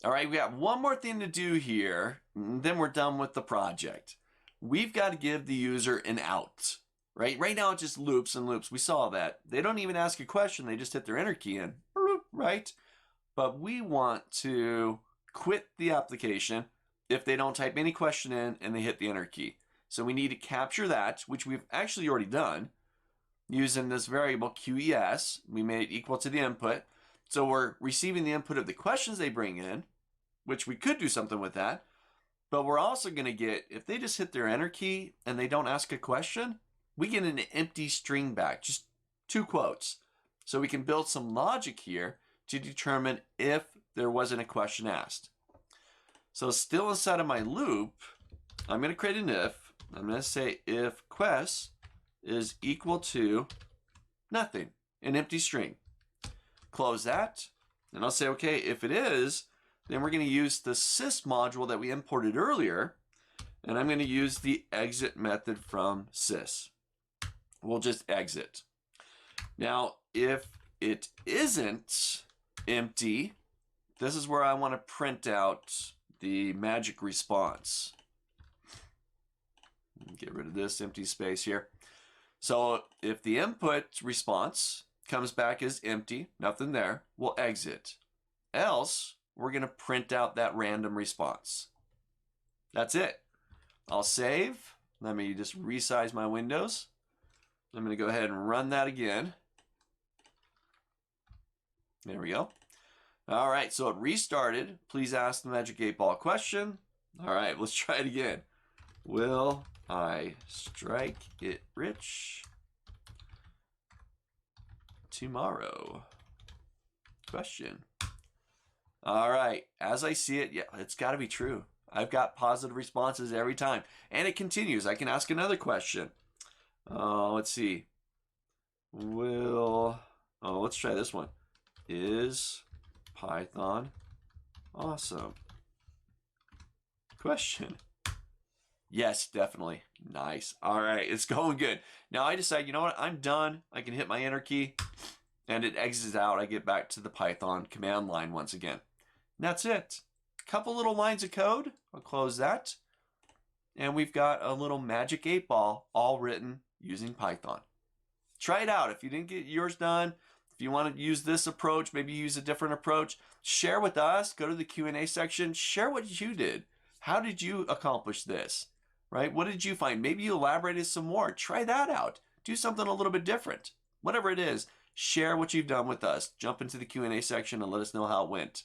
All right, we got one more thing to do here, and then we're done with the project. We've got to give the user an out, right? Right now it just loops and loops. We saw that. They don't even ask a question. They just hit their enter key in, right? But we want to quit the application if they don't type any question in and they hit the enter key. So we need to capture that, which we've actually already done using this variable QES. We made it equal to the input. So we're receiving the input of the questions they bring in, which we could do something with that. But we're also going to get, if they just hit their enter key and they don't ask a question, we get an empty string back, just 2 quotes. So we can build some logic here to determine if there wasn't a question asked. So still inside of my loop, I'm going to create an if. I'm going to say if quest is equal to nothing, an empty string. Close that, and I'll say, okay, if it is, then we're going to use the sys module that we imported earlier, and I'm going to use the exit method from sys. We'll just exit. Now, if it isn't empty, this is where I want to print out the magic response. Get rid of this empty space here. So if the input response comes back as empty, nothing there, we'll exit. Else, we're going to print out that random response. That's it. I'll save. Let me just resize my windows. I'm going to go ahead and run that again. There we go. All right, so it restarted. Please ask the magic 8-ball question. All right, let's try it again. Will I strike it rich tomorrow? Question. All right, as I see it, yeah, it's got to be true. I've got positive responses every time. And it continues. I can ask another question. Let's see. Let's try this one. Is Python awesome? Question. Yes, definitely. Nice. All right, it's going good. Now I decide, you know what? I'm done. I can hit my enter key and it exits out. I get back to the Python command line once again. And that's it. A couple little lines of code. I'll close that. And we've got a little magic 8-ball all written using Python. Try it out. If you didn't get yours done, if you want to use this approach, maybe use a different approach, share with us. Go to the Q&A section. Share what you did. How did you accomplish this? Right? What did you find? Maybe you elaborated some more. Try that out. Do something a little bit different. Whatever it is, share what you've done with us. Jump into the Q&A section and let us know how it went.